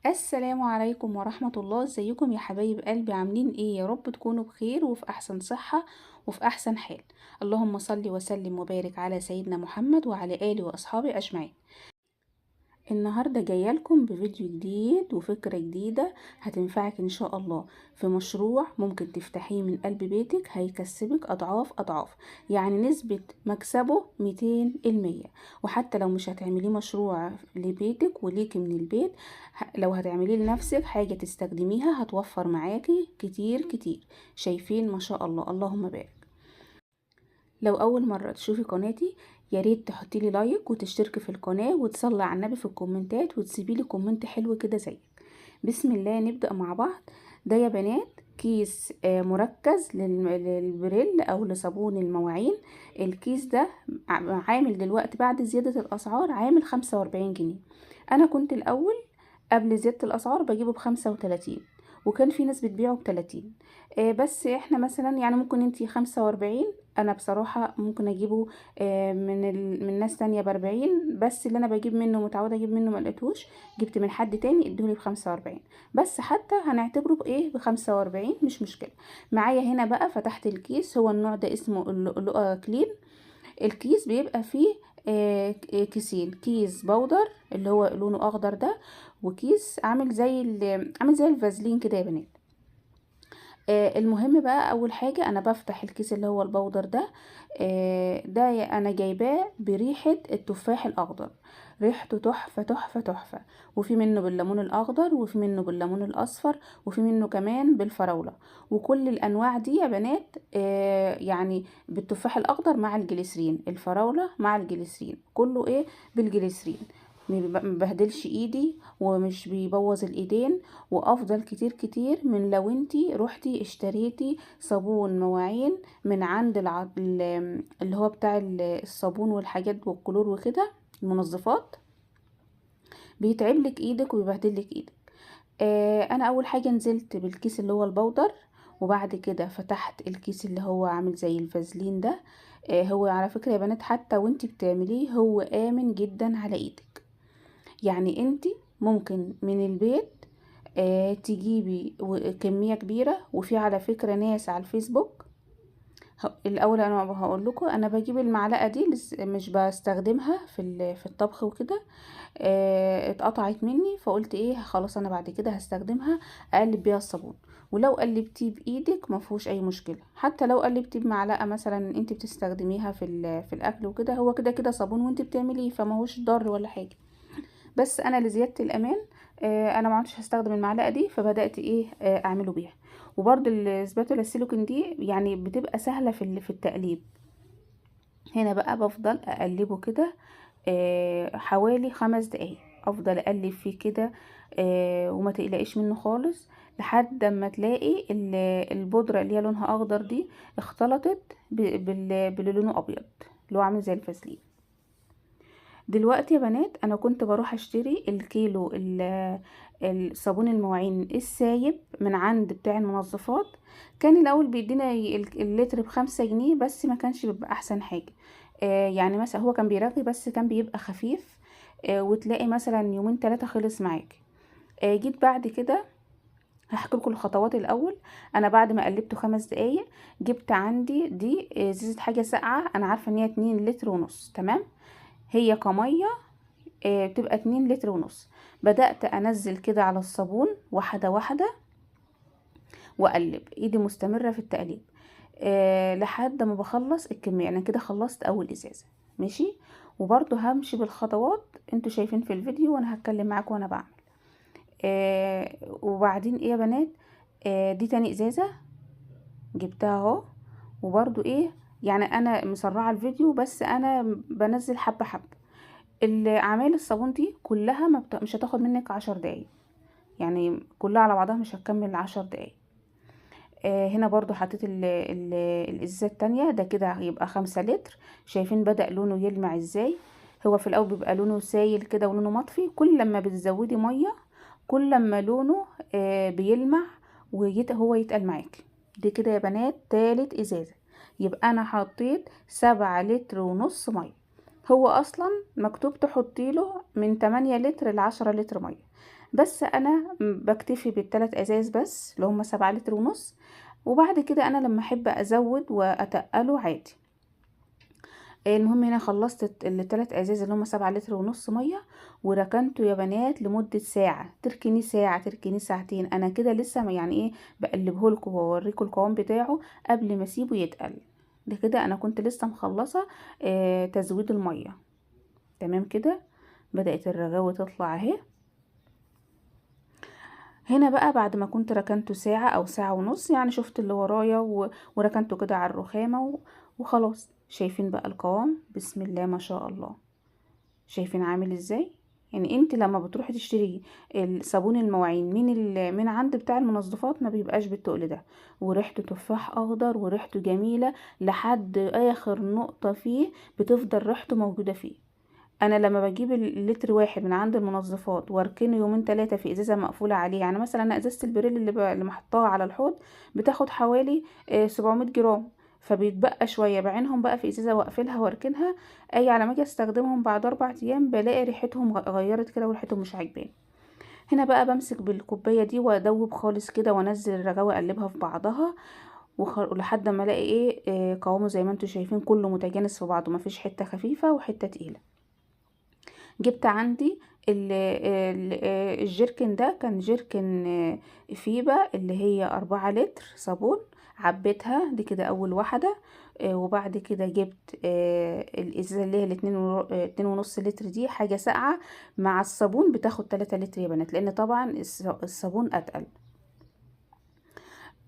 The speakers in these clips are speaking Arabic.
السلام عليكم ورحمة الله. ازيكم يا حبايب قلبي؟ عاملين ايه؟ يا رب تكونوا بخير وفي احسن صحة وفي احسن حال. اللهم صل وسلم وبارك على سيدنا محمد وعلى اله واصحابه اجمعين. النهاردة جاية لكم بفيديو جديد وفكرة جديدة هتنفعك ان شاء الله في مشروع ممكن تفتحيه من قلب بيتك، هيكسبك اضعاف اضعاف. يعني نسبة مكسبه 200%. وحتى لو مش هتعمليه مشروع لبيتك وليكي من البيت، لو هتعمليه لنفسك حاجة تستخدميها هتوفر معاكي كتير كتير. شايفين ما شاء الله، اللهم بارك. لو اول مره تشوفي قناتي، يا ريت تحطي لي لايك وتشتركي في القناه وتصلي على النبي في الكومنتات وتسيبي لي كومنت حلو كده زيك. بسم الله نبدا مع بعض. ده يا بنات كيس مركز للبريل او لصابون المواعين. الكيس ده عامل دلوقتي بعد زياده الاسعار عامل 45 جنيه. انا كنت الاول قبل زيادة الأسعار بجيبه ب35، وكان في ناس بتبيعه ب30. بس احنا مثلا يعني ممكن انتي 45، انا بصراحة ممكن اجيبه من ناس تانية ب40، بس اللي انا بجيب منه متعودة اجيب منه ملقتوش، جبت من حد تاني ادوني ب45. بس حتى هنعتبره بايه ب45 مش مشكلة. معايا هنا بقى فتحت الكيس، هو النوع ده اسمه اللؤلؤة كلين. الكيس بيبقى فيه كيسين، كيس بودر اللي هو لونه اخضر ده، وكيس عامل زي الفازلين كده يا بنات. المهم بقى اول حاجة انا بفتح الكيس اللي هو البودر ده. ده انا جايباه بريحة التفاح الاخضر، ريحته تحفة تحفة تحفة. وفي منه بالليمون الاخضر وفي منه بالليمون الاصفر وفي منه كمان بالفراولة. وكل الانواع دي يا بنات يعني بالتفاح الاخضر مع الجليسرين، الفراولة مع الجليسرين، كله ايه بالجليسرين. مبهدلش ايدي ومش بيبوظ الايدين، وافضل كتير كتير من لو انتي روحتي اشتريتي صابون مواعين من عند اللي هو بتاع الصابون والحاجات والكلور وكده، المنظفات. بيتعبلك ايدك وبيبهدلك ايدك. انا اول حاجة نزلت بالكيس اللي هو البودر، وبعد كده فتحت الكيس اللي هو عامل زي الفازلين ده. هو على فكرة يا بنات حتى وانتي بتعمليه هو آمن جدا على ايدك. يعني انتي ممكن من البيت تجيبي كمية كبيرة. وفي على فكرة ناس على الفيسبوك، الاول انا هقول لكم انا بجيب المعلقة دي مش بستخدمها في الطبخ وكده. اتقطعت مني فقلت ايه خلاص انا بعد كده هستخدمها اقلب بيها الصابون. ولو قلبتيه بايدك ما فيهوش اي مشكله، حتى لو قلبتيه بمعلقه مثلا انت بتستخدميها في الاكل وكده، هو كده كده صابون وانت بتعمليه فما هوش ضار ولا حاجه. بس انا لزياده الامان انا ما عدتش هستخدم المعلقه دي، فبدات ايه اعمله بيها. وبرده السباتولا السيليكون دي يعني بتبقى سهله في التقليب. هنا بقى بفضل اقلبه كده حوالي 5 دقايق، افضل اقلب فيه كده وما تقلقيش منه خالص لحد ما تلاقي البودره اللي هي لونها اخضر دي اختلطت باللي لونه ابيض، اللي هو عامل زي الفازلين. دلوقتي يا بنات انا كنت بروح اشتري الكيلو الصابون المواعين السايب من عند بتاع المنظفات. كان الاول بيدينا اللتر ب5 جنيه، بس ما كانش بيبقى احسن حاجة. يعني مثلا هو كان بيرغي بس كان بيبقى خفيف. وتلاقي مثلا يومين 3 خلص معاك. جيت بعد كده هحكي لكم الخطوات الاول. انا بعد ما قلبته 5 دقايق جبت عندي دي ازازه حاجه ساقعه، انا عارفه ان هي 2 لتر ونص، تمام. هي كميه بتبقى 2 لتر ونص. بدأت انزل كده على الصابون واحدة واحدة واقلب، ايدي مستمرة في التقليب لحد ما بخلص الكمية. انا كده خلصت اول ازازة، ماشي. وبرضو همشي بالخطوات انتوا شايفين في الفيديو وانا هتكلم معاكم وانا بعمل. وبعدين ايه يا بنات، دي تاني ازازة جبتها اهو. وبرضو ايه يعني انا مسرعة الفيديو بس انا بنزل حبة حبة. الاعمال الصابون دي كلها مش هتاخد منك 10 دقايق، يعني كلها على بعضها مش هتكمل 10 دقايق. هنا برضو حطيت الازازة التانية، ده كده هيبقى 5 لتر. شايفين بدأ لونه يلمع ازاي؟ هو في الاول بيبقى لونه سايل كده ولونه مطفي، كل لما بتزودي مية كل لما لونه بيلمع وهو يتقل معاكي. دي كده يا بنات تالت ازازة، يبقى انا حطيت 7 لتر ونص مية. هو اصلا مكتوب تحطي له من 8 لتر ل 10 لتر ميه، بس انا بكتفي بالثلاث ازاز بس اللي هم 7 لتر ونص. وبعد كده انا لما احب ازود واتقله عادي. المهم هنا خلصت الثلاث ازاز اللي هم 7 لتر ونص ميه، وركنته يا بنات لمده ساعه. تركني ساعه، تركني ساعتين، انا كده لسه يعني ايه بقلبه لكم واوريكم القوام بتاعه قبل ما اسيبه يتقل. ده كده انا كنت لسه مخلصه تزويد الميه. تمام كده، بدأت الرغاوة تطلع اهي. هنا بقى بعد ما كنت ركنته ساعة او ساعة ونص، يعني شفت اللي ورايا وركنته كده على الرخامة وخلاص. شايفين بقى القوام؟ بسم الله ما شاء الله. شايفين عامل ازاي؟ يعني انت لما بتروحي تشتري الصابون المواعين من عند بتاع المنظفات ما بيبقاش بالتقل ده، وريحته تفاح اخضر وريحته جميلة لحد اخر نقطة فيه، بتفضل ريحته موجودة فيه. انا لما بجيب اللتر واحد من عند المنظفات واركنه يومين ثلاثه في ازازه مقفوله عليه، يعني مثلا انا ازازه البريل اللي محطاها على الحوض بتاخد حوالي 700 جرام، فبيتبقى شويه بعينهم بقى في ازازه واقفلها واركنها. اي على ما اجي استخدمهم بعد 4 ايام بلاقي ريحتهم غيرت كده وريحتهم مش عاجباني. هنا بقى بمسك بالكوبايه دي وادوب خالص كده وانزل الرغاوه اقلبها في بعضها لحد ما الاقي ايه قوامه زي ما انتم شايفين كله متجانس في بعضه، مفيش حته خفيفه وحته تقيله. جبت عندي الجيركن ده، كان جيركن فيبا اللي هي 4 لتر صابون. عبيتها دي كده اول واحدة. وبعد كده جبت الازازة اللي هي اتنين ونص لتر دي حاجة ساقعة، مع الصابون بتاخد 3 لتر يا بنات، لان طبعا الصابون اتقل.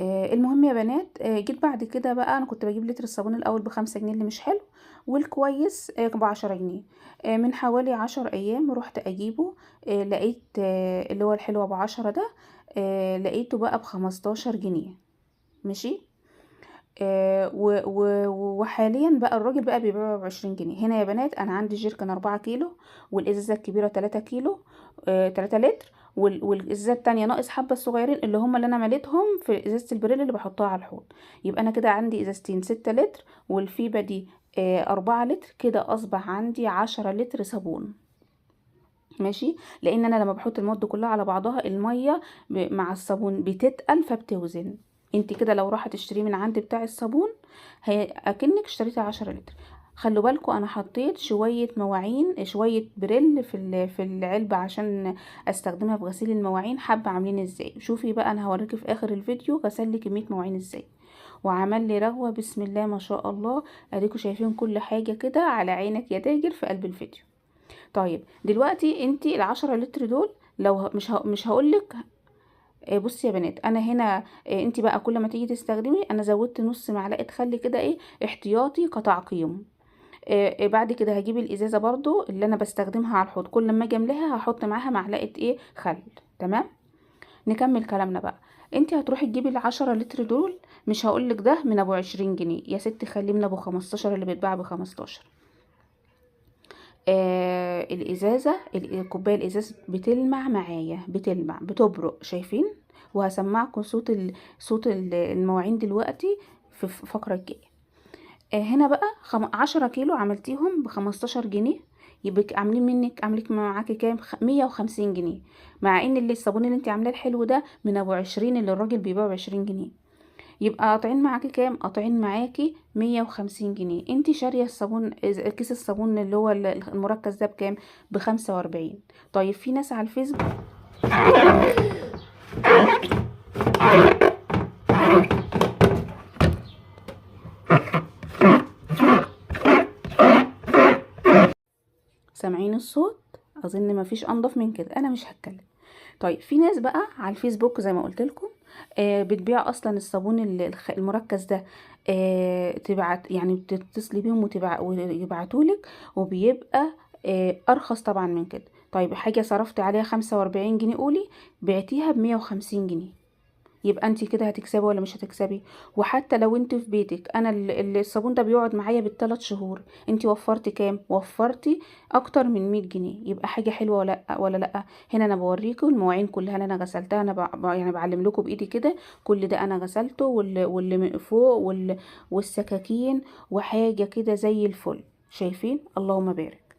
المهم يا بنات، جيت بعد كده بقى انا كنت بجيب لتر الصابون الاول ب5 جنيه اللي مش حلو، والكويس ب10 جنيه. من حوالي 10 ايام رحت اجيبه، لقيت اللي هو الحلو ب10 ده، لقيته بقى ب15 جنيه. ماشي. وحاليا بقى الراجل بقى بيبيعه ب20 جنيه. هنا يا بنات انا عندي جيركن 4 كيلو، والازازه الكبيره 3 كيلو، 3 لتر، والازازه التانية ناقص حبه الصغيرين اللي هم اللي انا مليتهم في ازازه البريل اللي بحطها على الحوض. يبقى انا كده عندي ازازتين 6 لتر، والفيبه دي 4 لتر، كده اصبح عندي 10 لتر صابون. ماشي. لان انا لما بحط المواد كلها على بعضها الميه مع الصابون بتتقل فبتوزن. انت كده لو راح تشتري من عند بتاع الصابون اكنك اشتريتي 10 لتر. خلوا بالكم انا حطيت شويه مواعين، شويه بريل في العلبه عشان استخدمها في غسيل المواعين. حابه عاملين ازاي؟ شوفي بقى، انا هوريكي في اخر الفيديو غسل لي كميه مواعين ازاي، وعمل لي رغوه بسم الله ما شاء الله. اديكوا شايفين كل حاجه كده على عينك يا تاجر في قلب الفيديو. طيب دلوقتي انتي ال10 لتر دول لو مش هقولك. بصي يا بنات، انا هنا انتي بقى كل ما تيجي تستخدمي انا زودت نص معلقه خل كده ايه احتياطي كتعقيم. بعد كده هجيب الازازه برضو اللي انا بستخدمها على الحوض، كل ما اجي املاها هحط معاها معلقه ايه خل. تمام. نكمل كلامنا بقى. انتي هتروحي تجيبي ال10 لتر دول، مش هقولك ده من ابو 20 جنيه يا ستي، خليه من ابو 15 اللي بيتباع ب15. الازازه الكوبايه الازاز بتلمع معايا، بتلمع بتبرق، شايفين؟ وهسمعكم صوت المواعين دلوقتي في الفقره الجايه. هنا بقى 10 كيلو عملتيهم ب15 جنيه، يبقى عاملك معاكي كام؟ 150 جنيه. مع ان اللي الصابون اللي انت عاملاه الحلو ده من ابو 20 اللي الراجل بيبيعه ب20 جنيه، يبقى قاطعين معاكي كام؟ قاطعين معاكي 150 جنيه. انتي شارية الصابون، كيس الصابون اللي هو المركز ده بكام؟ ب45. طيب في ناس على الفيسبوك سامعين الصوت؟ اظن مفيش انضف من كده، انا مش هتكلم. طيب في ناس بقى على الفيسبوك زي ما قلت لكم بتبيع اصلا الصابون المركز ده، تبعت يعني بتتصلي بيهم ويبعتولك، وبيبقى ارخص طبعا من كده. طيب حاجة صرفت عليها 45 جنيه قولي، بعتيها ب150 جنيه، يبقى انت كده هتكسبي ولا مش هتكسبي؟ وحتى لو انت في بيتك، انا الصابون ده بيقعد معايا بال3 شهور، انت وفرتي كام؟ وفرتي اكتر من 100 جنيه. يبقى حاجه حلوه ولا لا؟ هنا انا بوريكم المواعين كلها اللي انا غسلتها، انا يعني بعلم لكم بايدي كده، كل ده انا غسلته، واللي من فوق والسكاكين وحاجه كده زي الفل. شايفين؟ اللهم بارك.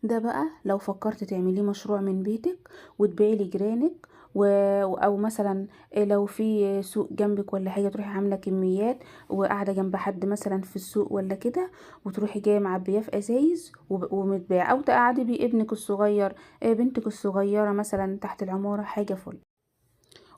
ده بقى لو فكرت تعمليه مشروع من بيتك وتبيعي لجيرانك او مثلا لو في سوق جنبك ولا حاجه تروحي عامله كميات وقاعده جنب حد مثلا في السوق ولا كده، وتروحي جايه معبياه في ازايز ومتباع، او تقعدي بيه ابنك الصغير، بنتك الصغيره مثلا تحت العماره، حاجه فل.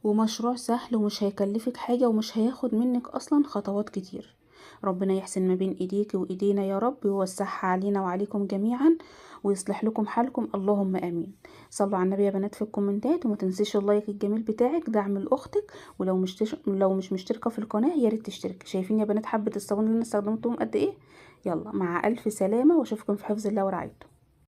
ومشروع سهل ومش هيكلفك حاجة ومش هياخد منك اصلا خطوات كتير. ربنا يحسن ما بين ايديك وايدينا يا رب، ويوسعها علينا وعليكم جميعا، ويصلح لكم حالكم، اللهم امين. صلوا على النبي يا بنات في الكومنتات، وما تنسيش اللايك الجميل بتاعك دعم لاختك. لو مش مشتركه في القناه يا ريت تشترك. شايفين يا بنات حبه الصابون اللي انا استخدمتهم قد ايه؟ يلا مع الف سلامه، واشوفكم في حفظ الله ورعايته.